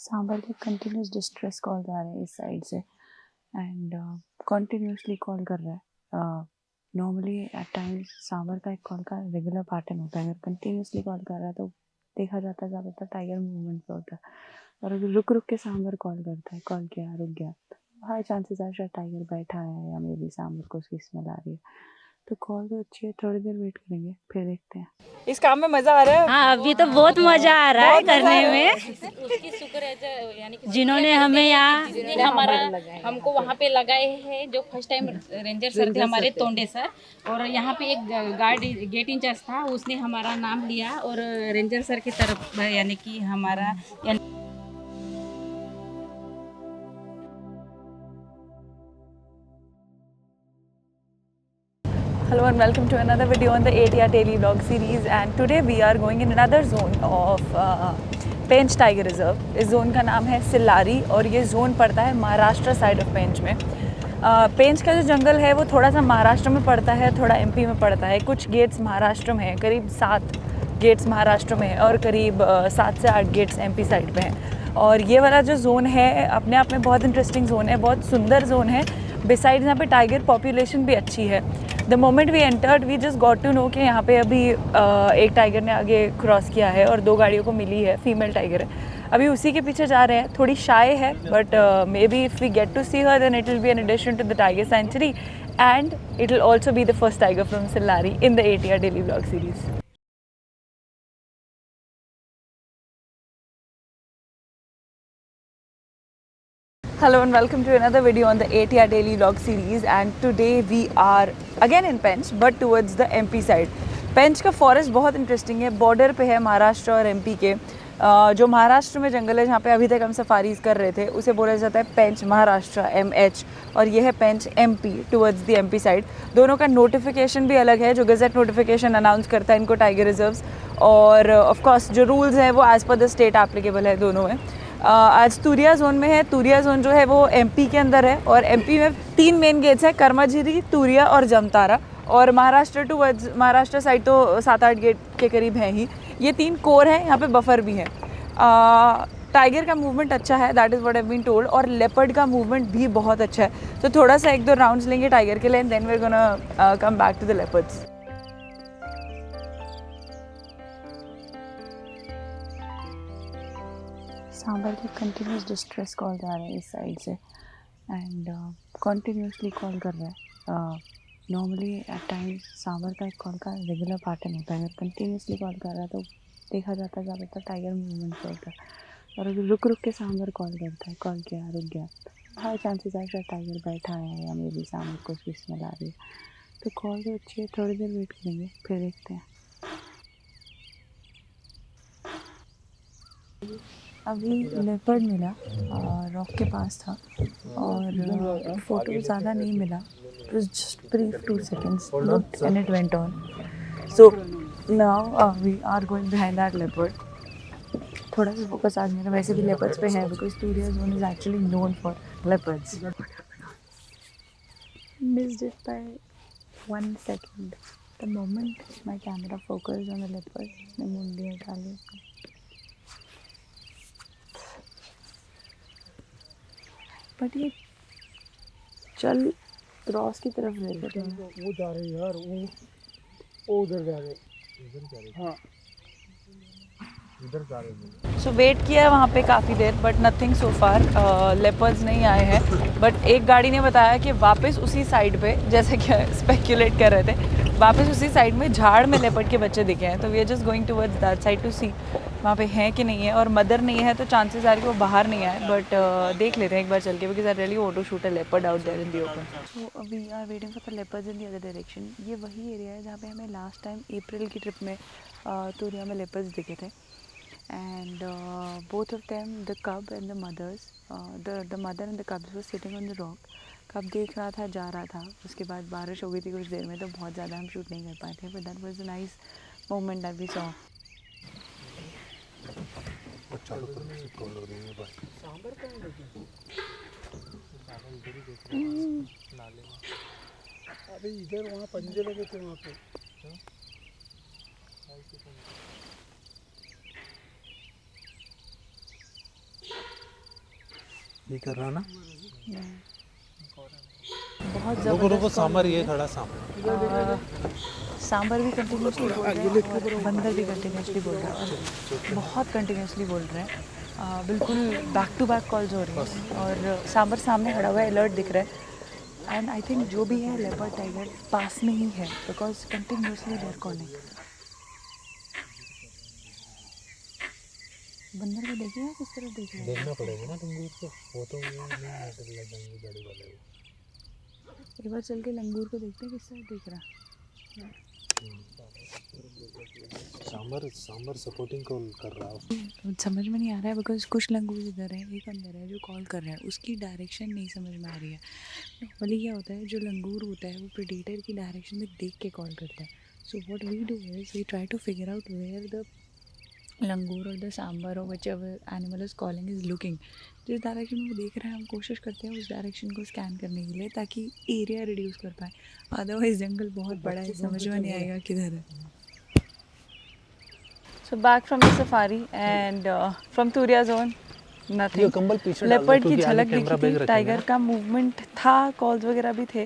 सांभर के continuous distress call आ रहे हैं इस साइड से एंड कंटिन्यूसली कॉल कर रहा है। नॉर्मली एट टाइम्स सांभर का एक कॉल का रेगुलर पैटर्न होता है, अगर कंटिन्यूसली कॉल कर रहा है तो देखा जाता है ज़्यादातर टाइगर मूवमेंट पे होता है। और अगर रुक रुक के सांभर कॉल करता है, कॉल किया रुक गया, हाई चांसेस है शायद टाइगर बैठा है या मे बी सांभर को उसकी स्मेल आ रही है। तो कॉल तो अच्छी है, थोड़ी देर वेट करेंगे फिर देखते हैं। इस काम में मजा आ रहा है। हाँ, अभी तो बहुत मजा आ रहा है करने में। उसकी शुक्र है यानी कि जिन्होंने हमें यहाँ जिसने हमारा हमको वहाँ पे लगाए हैं, जो फर्स्ट टाइम रेंजर सर थे हमारे तोंडे सर, और यहाँ पे एक गार्ड गेट इंचार्ज था, उसने हमारा नाम लिया और रेंजर सर की तरफ यानी कि हमारा Hello and welcome to another video on the ATR Daily Vlog series, and today we are going in another zone of Pench tiger reserve. इस जोन का नाम है सिल्लारी और ये जोन पड़ता है महाराष्ट्र साइड ऑफ पेंच में। पेंच का जो जंगल है वो थोड़ा सा महाराष्ट्र में पड़ता है, थोड़ा एमपी में पड़ता है। कुछ गेट्स महाराष्ट्र में है, करीब 7 गेट्स महाराष्ट्र में है और करीब 7 से 8 गेट्स एमपी साइड पे हैं। और ये वाला जो जोन है अपने आप में बहुत इंटरेस्टिंग जोन है, बहुत सुंदर जोन है। बिसाइड्स यहाँ पे टाइगर पॉपुलेशन भी अच्छी है। The moment we entered we just got to know कि यहाँ पे अभी एक टाइगर ने आगे क्रॉस किया है और 2 गाड़ियों को मिली है, फीमेल टाइगर है। अभी उसी के पीछे जा रहे हैं। थोड़ी शाय है but may be if we get to see her then it will be an addition to the tiger sanctuary and it will also be the first tiger from Sillari in the ATR daily vlog series. Hello and welcome to another video on the ATR Daily Vlog series, and today we are again in Pench but towards the MP side. पेंच का forest बहुत interesting है, border पे है महाराष्ट्र और MP के। जो महाराष्ट्र में जंगल है जहाँ पे अभी तक हम सफारीज कर रहे थे उसे बोला जाता है पेंच महाराष्ट्र MH, और ये है पेंच MP towards the MP side. दोनों का नोटिफिकेशन भी अलग है, जो गज़ेट नोटिफिकेशन अनाउंस करता है इनको टाइगर रिजर्व्स, और ऑफ कोर्स जो रूल्स हैं वो as per the state applicable है दोनों में। आज तुरिया जोन में है। तुरिया जोन जो है वो एमपी के अंदर है और एमपी में 3 मेन गेट्स हैं, कर्माझिरी, तुरिया और जमतारा। और महाराष्ट्र टुवर्ड्स महाराष्ट्र साइड तो 7-8 गेट के करीब हैं ही। ये 3 कोर हैं, यहाँ पे बफर भी हैं। टाइगर का मूवमेंट अच्छा है, that is what I have been told, और लेपर्ड का मूवमेंट भी बहुत अच्छा है। तो थोड़ा सा 1-2 राउंड्स लेंगे टाइगर के लिए, then we are gonna come back to the leopards. Sambar के कंटिन्यूस डिस्ट्रेस कॉल आ रहे हैं इस साइड से एंड कंटिन्यूसली कॉल कर रहा है। नॉर्मली एट टाइम्स सांभर का एक कॉल का रेगुलर पैटर्न होता है, अगर कंटिन्यूसली कॉल कर रहा है तो देखा जाता है ज़्यादातर टाइगर मूवमेंट पे होता है। और अगर रुक रुक के सांभर कॉल करता है, कॉल किया रुक गया, हाई चांसेस है शायद टाइगर बैठा है या मे बी सांभर को उसकी स्मेल आ रही है। तो कॉल तो अच्छी है, थोड़ी देर वेट करेंगे फिर देखते हैं। अभी लेपर्ड मिला, रॉक के पास था और फोटो ज़्यादा नहीं मिला, just brief 2 seconds looked and it went on. So now we are going behind that leopard. थोड़ा सा फोकस आज मेरा वैसे भी लेपर्ड्स पे है बिकॉज तुरिया zone is actually known for leopards. Missed it by 1 second. The moment my camera focused on the leopard, मैं मुंडी हटा ली उसको। बट ये चल क्रॉस की तरफ रहते थे। वो जा रहे हैं यार, वो उधर जा रहे। हाँ, इधर जा रहे हैं। सो वेट किया है वहाँ पे काफ़ी there but nothing so far, leopards नहीं आए हैं। बट एक गाड़ी ने बताया कि वापस उसी साइड पे, जैसे कि स्पेक्यूलेट कर रहे थे, वापस उसी साइड में झाड़ में लेपर्ड के बच्चे दिखे हैं। तो we are just going towards that side to see वहाँ पे हैं कि नहीं है, और मदर नहीं है तो चांसेस आर कि वो बाहर नहीं आए। बट देख लेते हैं एक बार चल के, because I really want to shoot a leopard out there in the open. So we are waiting for the leopards in the other direction. ये वही एरिया है जहाँ पे हमें लास्ट टाइम अप्रैल की ट्रिप में तुरिया में लेपर्ड्स दिखे थे। And both of them, the cub and the mothers, the mother and the cubs were sitting on the rock. कब देख रहा था, जा रहा था। उसके बाद बारिश हो गई थी कुछ देर में, तो बहुत ज़्यादा हम शूट नहीं कर पाए थे, but that was a nice moment that we saw. अरे इधर वहाँ पंजे लगे थे वहाँ पे। ये कर रहा ना बहुत रुको रुको ज़बरदस्त सांबर ये खड़ा सांबर सांबर भी कंटिन्यूसली बोल रहे हैं और बंदर भी कंटिन्यूसली बोल रहा है और बहुत कंटिन्यूसली बोल रहे हैं। बिल्कुल बैक टू बैक कॉल्स हो रही हैं और सांबर सामने खड़ा हुआ है, अलर्ट दिख रहा है। एंड आई थिंक जो भी है लेपर्ड टाइगर पास में ही है बिकॉज कंटिन्यूसली देयर कॉलिंग। बंदर को देखिएगा किस तरह देख रहे हैं। देखना पड़ेगा ना लंगूर को, वो तो नहीं मैटर लग जाएंगे गाड़ी वाले को। एक बार चल के लंगूर को देखते हैं किस तरह देख रहा है। सांबर सांबर सपोर्टिंग कॉल कर रहा है। समझ में नहीं आ रहा है बिकॉज कुछ लंगूर इधर है, एक अंदर है जो कॉल कर रहा है, उसकी डायरेक्शन नहीं समझ में आ रही है। नॉर्मली क्या होता है, जो लंगूर होता है वो प्रेडेटर की डायरेक्शन में देख के कॉल करता है। So what we do is we try to figure out where the langur और द सांबर और whichever animal is calling is looking. जिस डायरेक्शन में वो देख रहा है हम कोशिश करते हैं उस डायरेक्शन को स्कैन करने के लिए ताकि एरिया रिड्यूस कर पाए। अदरवाइज जंगल बहुत बड़ा है, समझ में नहीं आएगा किधर है। So back from the safari and from Turiya zone, nothing. कंबल पीछे डाल दो, लेपर्ड की क्योंकि आगे झलक कैमरा दिखी बैग थी, रखेंगे टाइगर ना। का मूवमेंट था, कॉल्स वगैरह भी थे,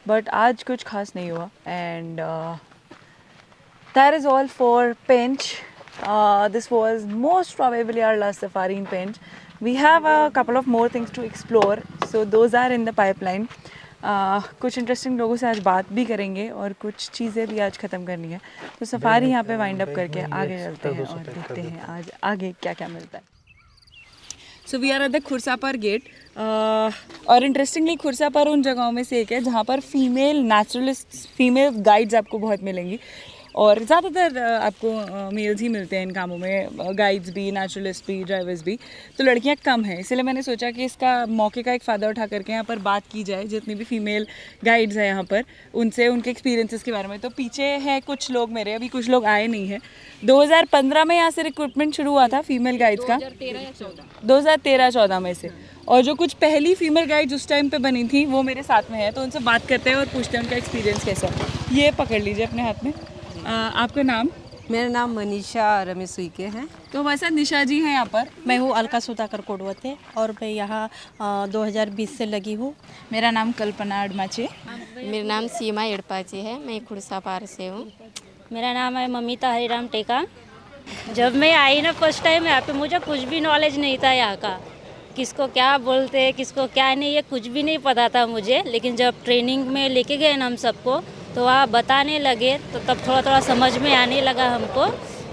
बट आज कुछ खास नहीं हुआ। And that is all for Pench. This was most probably our last safari in Pench. We have a couple of more things to explore, so those are in the pipeline. कुछ interesting लोगों से आज बात भी करेंगे और कुछ चीज़ें भी आज ख़त्म करनी है। तो सफारी यहाँ पे वाइंड अप करके आगे चलते हैं और देखते हैं आज आगे क्या क्या मिलता है। So we are at the Khursapar gate और इंटरेस्टिंगली खुरसापर उन जगहों में से एक है जहाँ पर फीमेल नेचुरलिस्ट, फीमेल गाइड्स आपको बहुत मिलेंगी और ज़्यादातर आपको मेल्स ही मिलते हैं इन कामों में, गाइड्स भी, नेचुरलिस्ट भी, ड्राइवर्स भी। तो लड़कियां कम हैं, इसलिए मैंने सोचा कि इसका मौके का एक फ़ायदा उठा करके यहाँ पर बात की जाए। जितनी भी फीमेल गाइड्स हैं यहाँ पर उनसे उनके एक्सपीरियंसेस के बारे में। तो पीछे हैं कुछ लोग मेरे, अभी कुछ लोग आए नहीं हैं। 2015 में यहाँ से रिक्रूटमेंट शुरू हुआ था फीमेल गाइड्स का, 2013-14 में से। और जो कुछ पहली फीमेल गाइड्स उस टाइम पे बनी थी वो मेरे साथ में है, तो उनसे बात करते हैं और पूछते हैं उनका एक्सपीरियंस कैसा है। ये पकड़ लीजिए अपने हाथ में। आपका नाम? मेरा नाम मनीषा रमेश उइके है। तो वैसा निशा जी हैं यहाँ पर। मैं हूँ अलका सुधाकर कोडवते और मैं यहाँ 2020 से लगी हूँ। मेरा नाम कल्पना अडमाचे। मेरा नाम सीमा एड़पाची है, मैं खुरसापार से हूँ। मेरा नाम है ममिता हरिराम टेका। जब मैं आई ना फर्स्ट टाइम यहाँ पे, मुझे कुछ भी नॉलेज नहीं था यहाँ का, किसको क्या बोलते हैं किसको क्या नहीं, ये कुछ भी नहीं पता था मुझे। लेकिन जब ट्रेनिंग में लेके गए ना हम सबको, तो वहाँ बताने लगे तो तब थोड़ा थोड़ा समझ में आने लगा हमको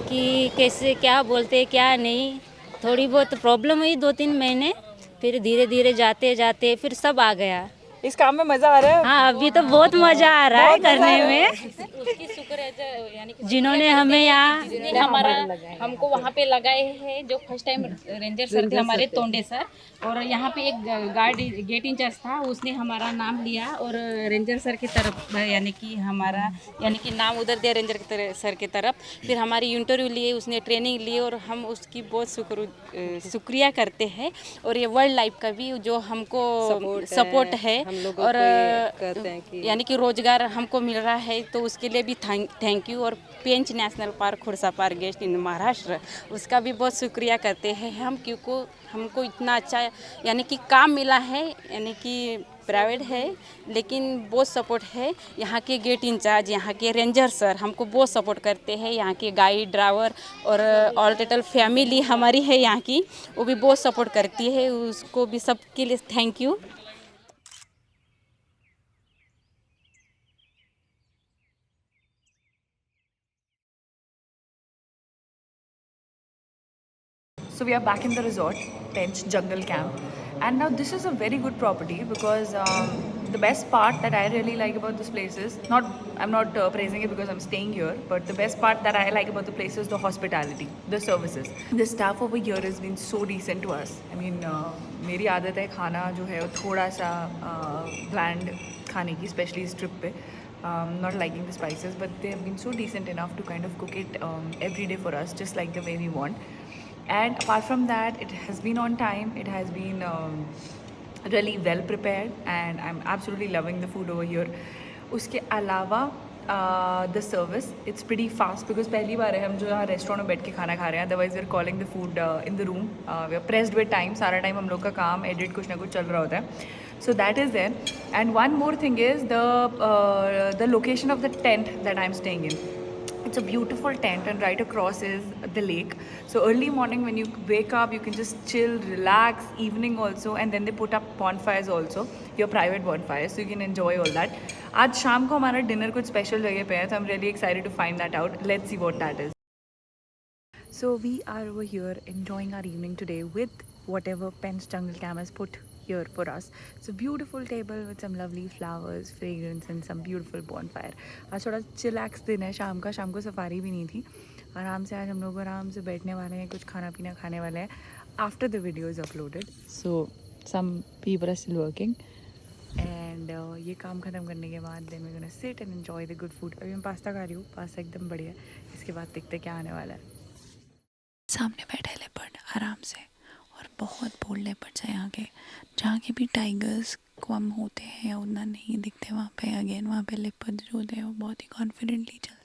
कि कैसे क्या बोलते क्या नहीं। थोड़ी बहुत प्रॉब्लम हुई 2-3 महीने, फिर धीरे धीरे जाते जाते फिर सब आ गया। इस काम में मजा आ रहा है? हाँ, अभी तो बहुत मजा आ रहा है करने में। उसकी शुक्र है यानी कि जिन्होंने हमें यहाँ हमारा हमको वहाँ पे लगाए हैं। जो फर्स्ट टाइम रेंजर सर थे हमारे तोंडे सर, और यहाँ पे एक गार्ड गेट इंचार्ज था, उसने हमारा नाम लिया और रेंजर सर की तरफ यानी कि हमारा नाम उधर दिया रेंजर सर की तरफ। फिर हमारी इंटरव्यू लिए, उसने ट्रेनिंग ली और हम उसकी बहुत शुक्रिया करते हैं। और ये वर्ल्ड लाइफ का भी जो हमको सपोर्ट है और यानी कि रोजगार हमको मिल रहा है, तो उसके लिए भी थैंक यू। और Pench national park Khursapar guest in Maharashtra, उसका भी बहुत शुक्रिया करते हैं हम, क्योंकि हमको इतना अच्छा यानी कि काम मिला है, यानी कि प्राइवेट है लेकिन बहुत सपोर्ट है। यहाँ के गेट इंचार्ज, यहाँ के रेंजर सर हमको बहुत सपोर्ट करते हैं। यहाँ के गाइड, ड्राइवर और ऑल टोटल फैमिली हमारी है यहाँ की, वो भी बहुत सपोर्ट करती है, उसको भी सबके लिए thank you. So we are back in the resort, Pench Jungle Camp, and now this is a very good property because the best part that I really like about this place is I'm not praising it because I'm staying here, but the best part that I like about the place is the hospitality, the services. The staff over here has been so decent to us. I mean, मेरी आदत है खाना जो है वो थोड़ा सा bland खाने की, especially इस trip पे. Not liking the spices, but they have been so decent enough to kind of cook it every day for us, just like the way we want. And apart from that, it has been on time, it has been really well prepared, and I'm absolutely loving the food over here. उसके अलावा the service it's pretty fast because पहली बार है हम जो यहाँ restaurant में बैठ के खाना खा रहे हैं, otherwise we are calling the food in the room, we are pressed with time, सारा टाइम हम लोग का काम एडिट कुछ ना कुछ चल रहा होता है. So that is there. And one more thing is the location of the tent that I'm staying in. It's a beautiful tent and right across is the lake. So early morning when you wake up, you can just chill, relax. Evening also, and then they put up bonfires also, your private bonfires, so you can enjoy all that. आज शाम को हमारा dinner कुछ special जगह पे है, so I'm really excited to find that out. Let's see what that is. So we are over here enjoying our evening today with whatever Pench Jungle Cam has put here for us. It's a beautiful table with some lovely flowers, fragrance and some beautiful bonfire. आज थोड़ा chillax दिन है शाम का, शाम को safari भी नहीं थी. आराम से आज हम लोग आराम से बैठने वाले हैं, कुछ खाना पीना खाने वाले हैं after the video is uploaded. So some people are still working and ये काम ख़त्म करने के बाद then we gonna sit and enjoy the good food. अभी मैं पास्ता खा रही हूँ, पास्ता एकदम बढ़िया. इसके बाद देखते क्या आने वाला है. सामने बैठे लेपर्ड आराम से, और बहुत बोल्ड लेपर्ड्स हैं यहाँ के. जहाँ के भी टाइगर्स कम होते हैं या उतना नहीं दिखते, वहाँ पे अगेन वहाँ पे लेपर्ड्स जो होते हैं वो बहुत ही कॉन्फिडेंटली चलते हैं.